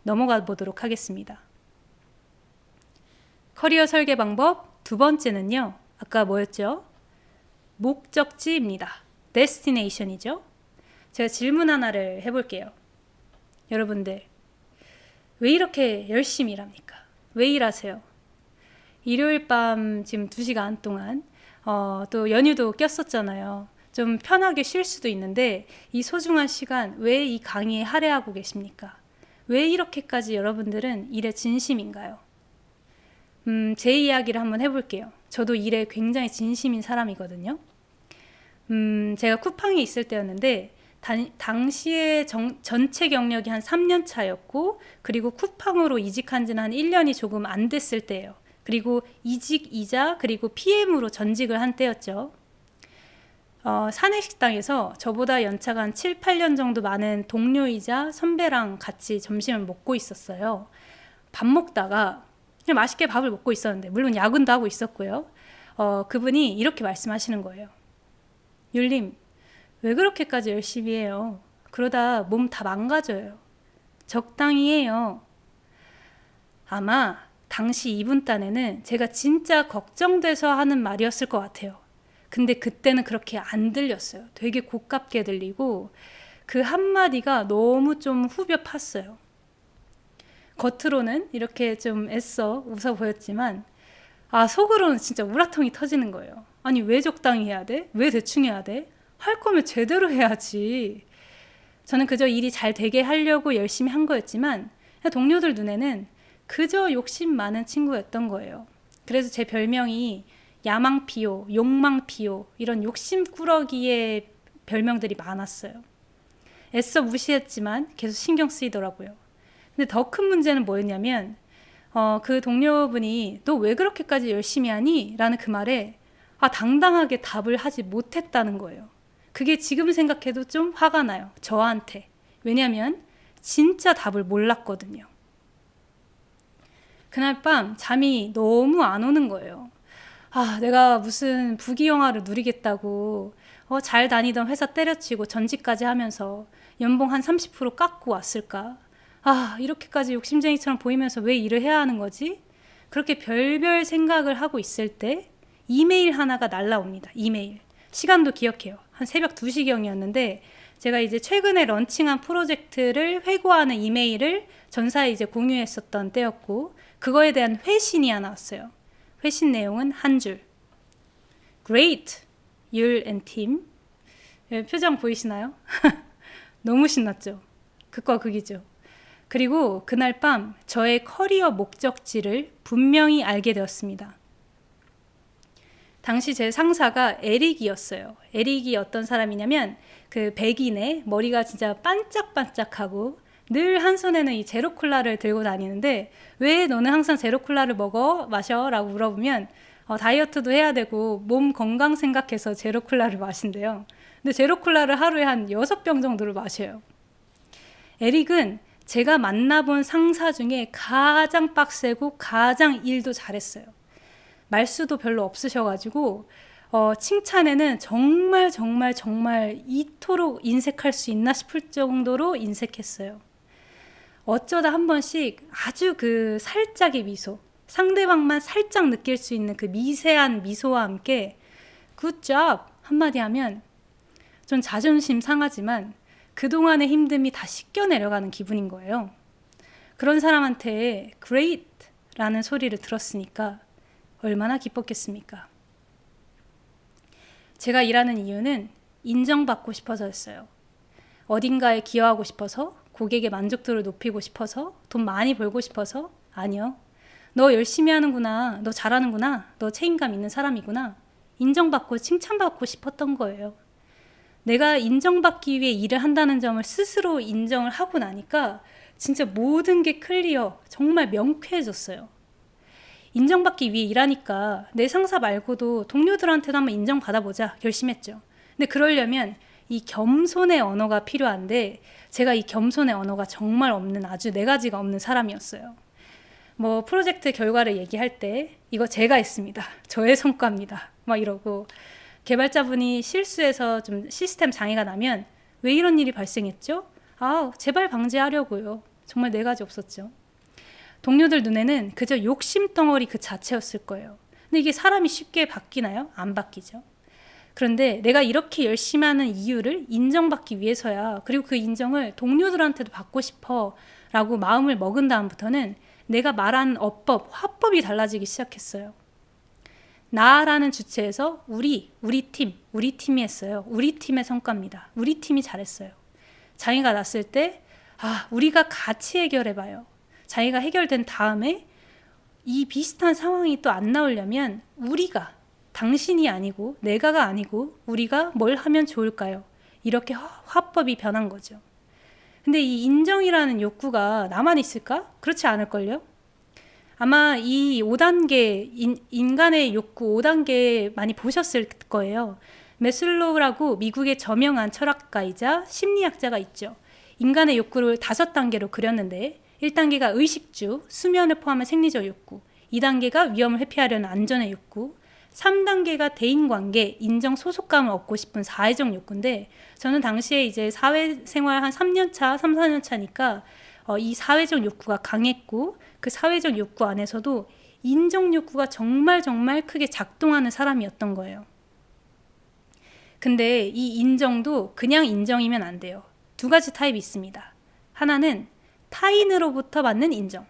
넘어가 보도록 하겠습니다. 커리어 설계 방법 두 번째는요. 아까 뭐였죠? 목적지입니다. destination이죠. 제가 질문 하나를 해볼게요. 여러분들 왜 이렇게 열심히 일합니까? 왜 일하세요? 일요일 밤 지금 2시간 동안 또 연휴도 꼈었잖아요. 좀 편하게 쉴 수도 있는데 이 소중한 시간 왜 이 강의에 할애하고 계십니까? 왜 이렇게까지 여러분들은 일에 진심인가요? 제 이야기를 한번 해볼게요. 저도 일에 굉장히 진심인 사람이거든요. 제가 쿠팡에 있을 때였는데 당시에 전체 경력이 한 3년 차였고 그리고 쿠팡으로 이직한 지는 한 1년이 조금 안 됐을 때예요. 그리고 이직이자 그리고 PM으로 전직을 한 때였죠. 사내식당에서 저보다 연차가 한 7, 8년 정도 많은 동료이자 선배랑 같이 점심을 먹고 있었어요. 밥 먹다가 그냥 맛있게 밥을 먹고 있었는데 물론 야근도 하고 있었고요. 그분이 이렇게 말씀하시는 거예요. 율님, 왜 그렇게까지 열심히 해요? 그러다 몸 다 망가져요. 적당히 해요. 아마 당시 이분 딴에는 제가 진짜 걱정돼서 하는 말이었을 것 같아요. 근데 그때는 그렇게 안 들렸어요. 되게 고깝게 들리고 그 한마디가 너무 좀 후벼 팠어요. 겉으로는 이렇게 좀 애써 웃어 보였지만 속으로는 진짜 우라통이 터지는 거예요. 아니 왜 적당히 해야 돼? 왜 대충 해야 돼? 할 거면 제대로 해야지. 저는 그저 일이 잘 되게 하려고 열심히 한 거였지만 동료들 눈에는 그저 욕심 많은 친구였던 거예요. 그래서 제 별명이 야망피요, 욕망피요 이런 욕심꾸러기의 별명들이 많았어요. 애써 무시했지만 계속 신경 쓰이더라고요. 근데 더 큰 문제는 뭐였냐면 그 동료분이 너 왜 그렇게까지 열심히 하니? 라는 그 말에 당당하게 답을 하지 못했다는 거예요. 그게 지금 생각해도 좀 화가 나요. 저한테. 왜냐면 진짜 답을 몰랐거든요. 그날 밤 잠이 너무 안 오는 거예요. 내가 무슨 부귀영화를 누리겠다고 잘 다니던 회사 때려치고 전직까지 하면서 연봉 한 30% 깎고 왔을까? 이렇게까지 욕심쟁이처럼 보이면서 왜 일을 해야 하는 거지? 그렇게 별별 생각을 하고 있을 때 이메일 하나가 날라옵니다. 이메일. 시간도 기억해요. 한 새벽 2시경이었는데 제가 이제 최근에 런칭한 프로젝트를 회고하는 이메일을 전사에 이제 공유했었던 때였고 그거에 대한 회신이 하나 왔어요. 회신 내용은 한 줄. Great, Yul and team. 표정 보이시나요? 너무 신났죠? 극과 극이죠. 그리고 그날 밤 저의 커리어 목적지를 분명히 알게 되었습니다. 당시 제 상사가 에릭이었어요. 에릭이 어떤 사람이냐면 그 백인의 머리가 진짜 반짝반짝하고 늘 한 손에는 이 제로콜라를 들고 다니는데 왜 너는 항상 제로콜라를 마셔? 라고 물어보면 다이어트도 해야 되고 몸 건강 생각해서 제로콜라를 마신대요. 근데 제로콜라를 하루에 한 6병 정도를 마셔요. 에릭은 제가 만나본 상사 중에 가장 빡세고 가장 일도 잘했어요. 말수도 별로 없으셔가지고 칭찬에는 정말 이토록 인색할 수 있나 싶을 정도로 인색했어요. 어쩌다 한 번씩 아주 그 살짝의 미소, 상대방만 살짝 느낄 수 있는 그 미세한 미소와 함께 Good job 한마디 하면 좀 자존심 상하지만 그동안의 힘듦이 다 씻겨 내려가는 기분인 거예요. 그런 사람한테 Great 라는 소리를 들었으니까 얼마나 기뻤겠습니까? 제가 일하는 이유는 인정받고 싶어서였어요. 어딘가에 기여하고 싶어서, 고객의 만족도를 높이고 싶어서, 돈 많이 벌고 싶어서? 아니요. 너 열심히 하는구나, 너 잘하는구나, 너 책임감 있는 사람이구나. 인정받고 칭찬받고 싶었던 거예요. 내가 인정받기 위해 일을 한다는 점을 스스로 인정을 하고 나니까 진짜 모든 게 클리어, 정말 명쾌해졌어요. 인정받기 위해 일하니까 내 상사 말고도 동료들한테도 한번 인정받아보자 결심했죠. 근데 그러려면 이 겸손의 언어가 필요한데 제가 이 겸손의 언어가 정말 없는 아주 4가지가 없는 사람이었어요. 프로젝트 결과를 얘기할 때 이거 제가 했습니다. 저의 성과입니다. 막 이러고 개발자분이 실수해서 좀 시스템 장애가 나면 왜 이런 일이 발생했죠? 재발 방지하려고요. 정말 네 가지 없었죠. 동료들 눈에는 그저 욕심 덩어리 그 자체였을 거예요. 근데 이게 사람이 쉽게 바뀌나요? 안 바뀌죠. 그런데 내가 이렇게 열심히 하는 이유를 인정받기 위해서야. 그리고 그 인정을 동료들한테도 받고 싶어 라고 마음을 먹은 다음부터는 내가 말한 어법, 화법이 달라지기 시작했어요. 나라는 주체에서 우리 팀이 했어요. 우리 팀의 성과입니다. 우리 팀이 잘했어요. 장애가 났을 때 우리가 같이 해결해봐요. 장애가 해결된 다음에 이 비슷한 상황이 또 안 나오려면 우리가, 당신이 아니고 내가가 아니고 우리가 뭘 하면 좋을까요? 이렇게 화법이 변한 거죠. 근데 이 인정이라는 욕구가 나만 있을까? 그렇지 않을걸요? 아마 이 5단계, 인간의 욕구 5단계 많이 보셨을 거예요. 메슬로우라고 미국의 저명한 철학가이자 심리학자가 있죠. 인간의 욕구를 5단계로 그렸는데 1단계가 의식주, 수면을 포함한 생리적 욕구, 2단계가 위험을 회피하려는 안전의 욕구, 3단계가 대인관계, 인정, 소속감을 얻고 싶은 사회적 욕구인데 저는 당시에 이제 사회생활 한 3년차, 3, 4년차니까 이 사회적 욕구가 강했고 그 사회적 욕구 안에서도 인정 욕구가 정말 크게 작동하는 사람이었던 거예요. 근데 이 인정도 그냥 인정이면 안 돼요. 2가지 타입이 있습니다. 하나는 타인으로부터 받는 인정.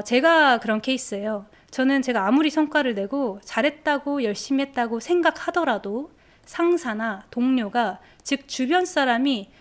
제가 그런 케이스예요. 저는 제가 아무리 성과를 내고 잘했다고 열심히 했다고 생각하더라도 상사나 동료가, 즉 주변 사람이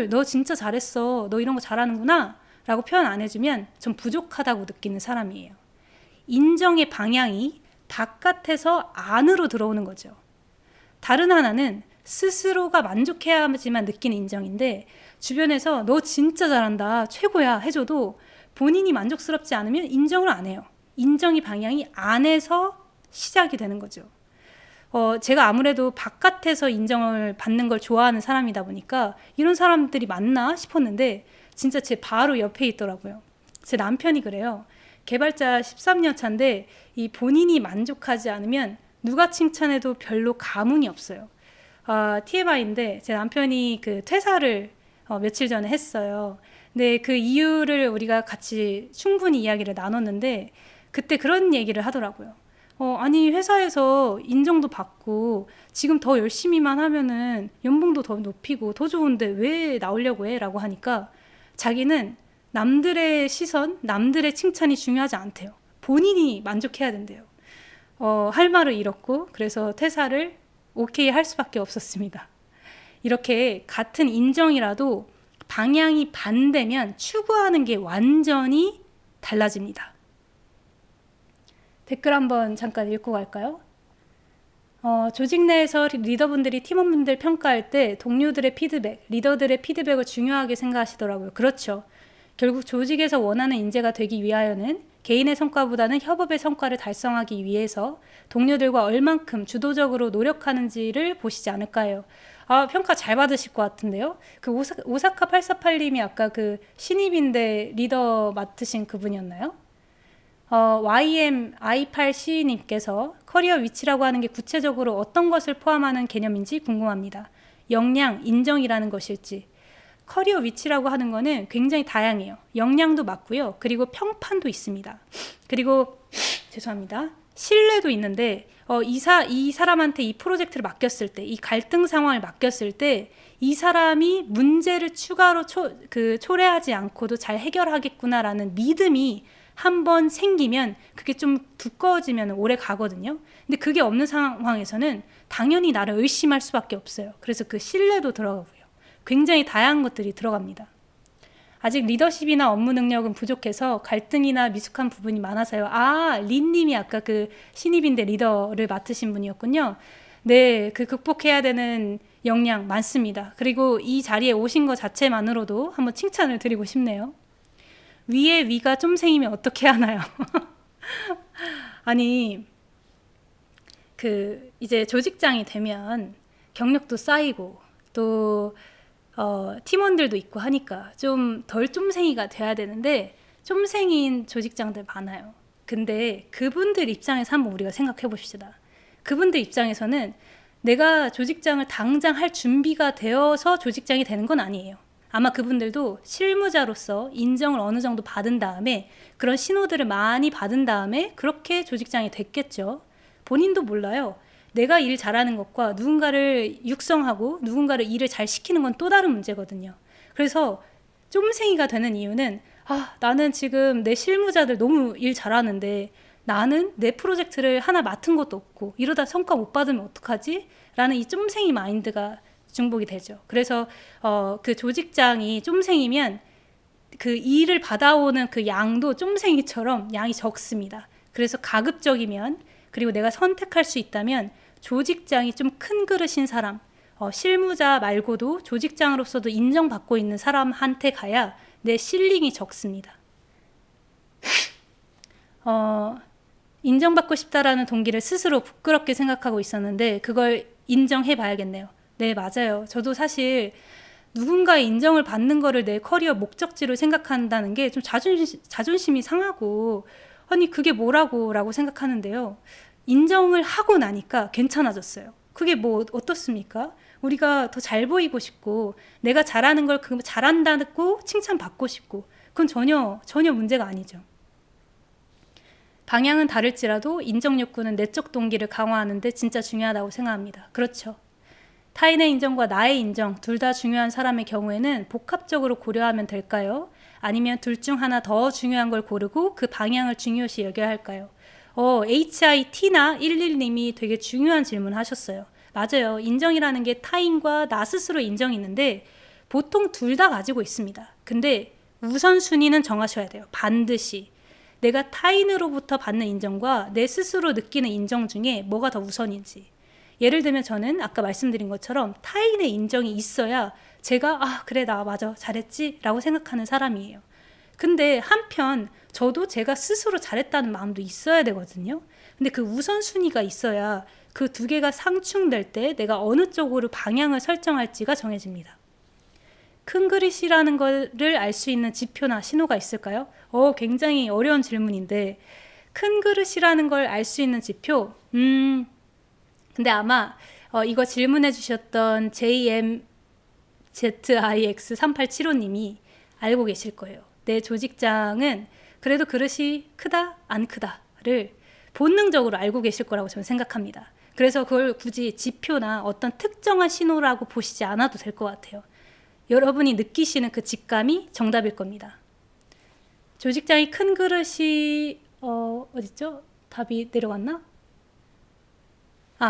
너 진짜 잘했어, 너 이런 거 잘하는구나 라고 표현 안 해주면 전 부족하다고 느끼는 사람이에요. 인정의 방향이 바깥에서 안으로 들어오는 거죠. 다른 하나는 스스로가 만족해야지만 느끼는 인정인데 주변에서 너 진짜 잘한다, 최고야 해줘도 본인이 만족스럽지 않으면 인정을 안 해요. 인정의 방향이 안에서 시작이 되는 거죠. 제가 아무래도 바깥에서 인정을 받는 걸 좋아하는 사람이다 보니까 이런 사람들이 많나 싶었는데 진짜 제 바로 옆에 있더라고요. 제 남편이 그래요. 개발자 13년 차인데 이 본인이 만족하지 않으면 누가 칭찬해도 별로 감흥이 없어요. TMI인데 제 남편이 그 퇴사를 며칠 전에 했어요. 근데 그 이유를 우리가 같이 충분히 이야기를 나눴는데 그때 그런 얘기를 하더라고요. 아니 회사에서 인정도 받고 지금 더 열심히만 하면은 연봉도 더 높이고 더 좋은데 왜 나오려고 해? 라고 하니까 자기는 남들의 시선, 남들의 칭찬이 중요하지 않대요. 본인이 만족해야 된대요. 할 말을 잃었고 그래서 퇴사를 오케이 할 수밖에 없었습니다. 이렇게 같은 인정이라도 방향이 반대면 추구하는 게 완전히 달라집니다. 댓글 한번 잠깐 읽고 갈까요? 조직 내에서 리더분들이 팀원분들 평가할 때 동료들의 피드백, 리더들의 피드백을 중요하게 생각하시더라고요. 그렇죠. 결국 조직에서 원하는 인재가 되기 위하여는 개인의 성과보다는 협업의 성과를 달성하기 위해서 동료들과 얼만큼 주도적으로 노력하는지를 보시지 않을까 해요. 평가 잘 받으실 것 같은데요. 그 오사카 848님이 아까 그 신입인데 리더 맡으신 그분이었나요? YMI8C님께서 커리어 위치라고 하는 게 구체적으로 어떤 것을 포함하는 개념인지 궁금합니다. 역량, 인정이라는 것일지. 커리어 위치라고 하는 거는 굉장히 다양해요. 역량도 맞고요. 그리고 평판도 있습니다. 그리고 죄송합니다. 신뢰도 있는데 이 사람한테 이 프로젝트를 맡겼을 때, 이 갈등 상황을 맡겼을 때 이 사람이 문제를 추가로 초래하지 않고도 잘 해결하겠구나라는 믿음이 한번 생기면 그게 좀 두꺼워지면 오래 가거든요. 근데 그게 없는 상황에서는 당연히 나를 의심할 수밖에 없어요. 그래서 그 신뢰도 들어가고요. 굉장히 다양한 것들이 들어갑니다. 아직 리더십이나 업무 능력은 부족해서 갈등이나 미숙한 부분이 많아서요. 린님이 아까 그 신입인데 리더를 맡으신 분이었군요. 네, 그 극복해야 되는 역량 많습니다. 그리고 이 자리에 오신 것 자체만으로도 한번 칭찬을 드리고 싶네요. 위에 위가 좀 생기면 어떻게 하나요? 아니, 이제 조직장이 되면 경력도 쌓이고 또 팀원들도 있고 하니까 좀 덜 쫌생이가 돼야 되는데 쫌생이인 조직장들 많아요. 근데 그분들 입장에서 한번 우리가 생각해 봅시다. 그분들 입장에서는 내가 조직장을 당장 할 준비가 되어서 조직장이 되는 건 아니에요. 아마 그분들도 실무자로서 인정을 어느 정도 받은 다음에 그런 신호들을 많이 받은 다음에 그렇게 조직장이 됐겠죠. 본인도 몰라요. 내가 일 잘하는 것과 누군가를 육성하고 누군가를 일을 잘 시키는 건 또 다른 문제거든요. 그래서 쫌생이가 되는 이유는 나는 지금 내 실무자들 너무 일 잘하는데 나는 내 프로젝트를 하나 맡은 것도 없고 이러다 성과 못 받으면 어떡하지? 라는 이 쫌생이 마인드가 중복이 되죠. 그래서 그 조직장이 쫌생이면 그 일을 받아오는 그 양도 쫌생이처럼 양이 적습니다. 그래서 가급적이면 그리고 내가 선택할 수 있다면 조직장이 좀 큰 그릇인 사람, 실무자 말고도 조직장으로서도 인정받고 있는 사람한테 가야 내 실링이 적습니다. 인정받고 싶다라는 동기를 스스로 부끄럽게 생각하고 있었는데 그걸 인정해 봐야겠네요. 네, 맞아요. 저도 사실 누군가의 인정을 받는 거를 내 커리어 목적지로 생각한다는 게 좀 자존심이 상하고 아니 그게 뭐라고 라고 생각하는데요. 인정을 하고 나니까 괜찮아졌어요. 그게 뭐 어떻습니까? 우리가 더 잘 보이고 싶고 내가 잘하는 걸 그 잘한다고 칭찬받고 싶고 그건 전혀 문제가 아니죠. 방향은 다를지라도 인정 욕구는 내적 동기를 강화하는 데 진짜 중요하다고 생각합니다. 그렇죠. 타인의 인정과 나의 인정 둘 다 중요한 사람의 경우에는 복합적으로 고려하면 될까요? 아니면 둘 중 하나 더 중요한 걸 고르고 그 방향을 중요시 여겨야 할까요? HIT나 11님이 되게 중요한 질문 하셨어요. 맞아요. 인정이라는 게 타인과 나 스스로 인정이 있는데 보통 둘 다 가지고 있습니다. 근데 우선순위는 정하셔야 돼요. 반드시. 내가 타인으로부터 받는 인정과 내 스스로 느끼는 인정 중에 뭐가 더 우선인지. 예를 들면 저는 아까 말씀드린 것처럼 타인의 인정이 있어야 제가 그래 나 맞아 잘했지 라고 생각하는 사람이에요. 근데 한편 저도 제가 스스로 잘했다는 마음도 있어야 되거든요. 근데 그 우선순위가 있어야 그 두 개가 상충될 때 내가 어느 쪽으로 방향을 설정할지가 정해집니다. 큰 그릇이라는 거를 알 수 있는 지표나 신호가 있을까요? 굉장히 어려운 질문인데 큰 그릇이라는 걸 알 수 있는 지표? 근데 아마 이거 질문해 주셨던 JMZIX3875님이 알고 계실 거예요. 내 조직장은 그래도 그릇이 크다 안 크다를 본능적으로 알고 계실 거라고 저는 생각합니다. 그래서 그걸 굳이 지표나 어떤 특정한 신호라고 보시지 않아도 될 것 같아요. 여러분이 느끼시는 그 직감이 정답일 겁니다. 조직장이 큰 그릇이 어딨죠? 답이 내려갔나?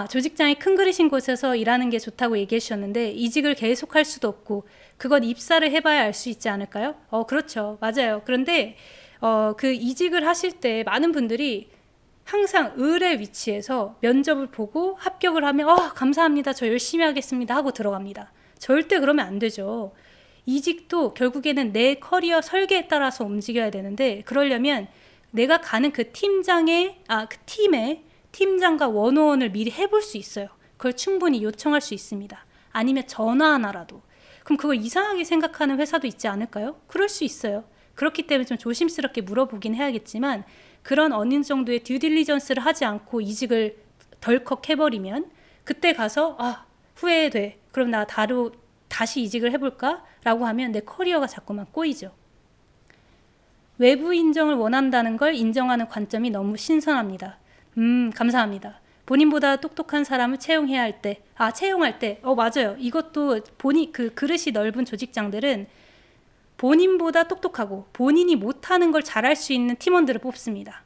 조직장이 큰 그릇인 곳에서 일하는 게 좋다고 얘기해 주셨는데 이직을 계속할 수도 없고 그건 입사를 해봐야 알 수 있지 않을까요? 그렇죠. 맞아요. 그런데 그 이직을 하실 때 많은 분들이 항상 을의 위치에서 면접을 보고 합격을 하면 감사합니다. 저 열심히 하겠습니다 하고 들어갑니다. 절대 그러면 안 되죠. 이직도 결국에는 내 커리어 설계에 따라서 움직여야 되는데 그러려면 내가 가는 그 팀장의 그 팀의 팀장과 원오원을 미리 해볼 수 있어요. 그걸 충분히 요청할 수 있습니다. 아니면 전화 하나라도. 그럼 그걸 이상하게 생각하는 회사도 있지 않을까요? 그럴 수 있어요. 그렇기 때문에 좀 조심스럽게 물어보긴 해야겠지만 그런 어느 정도의 듀딜리전스를 하지 않고 이직을 덜컥 해버리면 그때 가서 후회돼. 그럼 나 다시 이직을 해볼까? 라고 하면 내 커리어가 자꾸만 꼬이죠. 외부 인정을 원한다는 걸 인정하는 관점이 너무 신선합니다. 감사합니다. 본인보다 똑똑한 사람을 채용해야 할 때, 채용할 때, 맞아요. 이것도 그 그릇이 넓은 조직장들은 본인보다 똑똑하고 본인이 못하는 걸 잘할 수 있는 팀원들을 뽑습니다.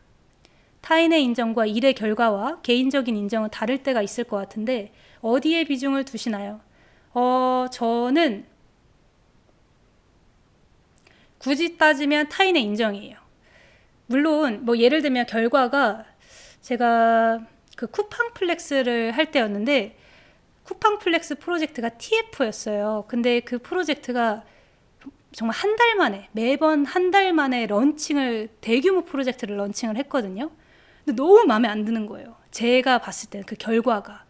타인의 인정과 일의 결과와 개인적인 인정은 다를 때가 있을 것 같은데 어디에 비중을 두시나요? 저는 굳이 따지면 타인의 인정이에요. 물론 예를 들면 결과가 제가 그 쿠팡플렉스를 할 때였는데 쿠팡플렉스 프로젝트가 TF였어요. 근데 그 프로젝트가 정말 한 달 만에 매번 한 달 만에 대규모 프로젝트를 런칭을 했거든요. 근데 너무 마음에 안 드는 거예요. 제가 봤을 때는 그 결과가.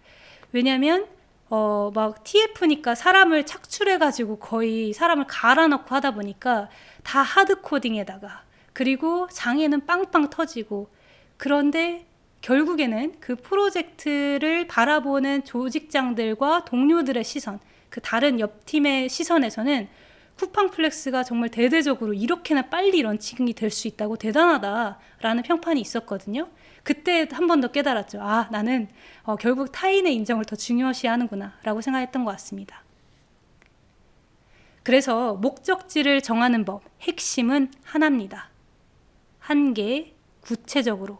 왜냐면 막 TF니까 사람을 착출해가지고 거의 사람을 갈아넣고 하다 보니까 다 하드 코딩에다가 그리고 장애는 빵빵 터지고 그런데 결국에는 그 프로젝트를 바라보는 조직장들과 동료들의 시선, 그 다른 옆 팀의 시선에서는 쿠팡플렉스가 정말 대대적으로 이렇게나 빨리 런칭이 될 수 있다고 대단하다라는 평판이 있었거든요. 그때 한 번 더 깨달았죠. 아, 나는 결국 타인의 인정을 더 중요시하는구나 라고 생각했던 것 같습니다. 그래서 목적지를 정하는 법, 핵심은 하나입니다. 한계, 구체적으로.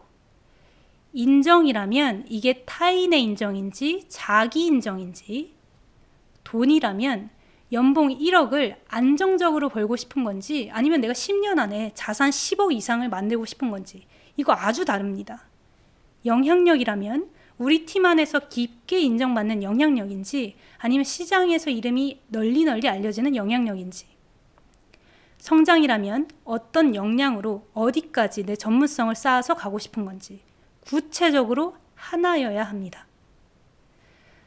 인정이라면 이게 타인의 인정인지 자기 인정인지, 돈이라면 연봉 1억을 안정적으로 벌고 싶은 건지 아니면 내가 10년 안에 자산 10억 이상을 만들고 싶은 건지, 이거 아주 다릅니다. 영향력이라면 우리 팀 안에서 깊게 인정받는 영향력인지 아니면 시장에서 이름이 널리 알려지는 영향력인지, 성장이라면 어떤 역량으로 어디까지 내 전문성을 쌓아서 가고 싶은 건지 구체적으로 하나여야 합니다.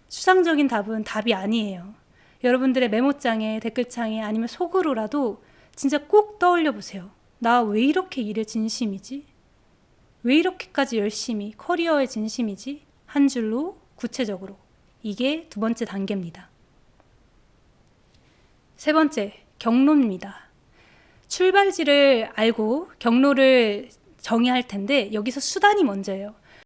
수상적인 답은 답이 아니에요. 여러분들의 메모장에, 댓글창에 아니면 속으로라도 진짜 꼭 떠올려 보세요. 나 왜 이렇게 일에 진심이지? 왜 이렇게까지 열심히 커리어에 진심이지? 한 줄로 구체적으로. 이게 두 번째 단계입니다. 세 번째, 경로입니다. 출발지를 알고 경로를 정의할 텐데 여기서 수단이 먼저예요.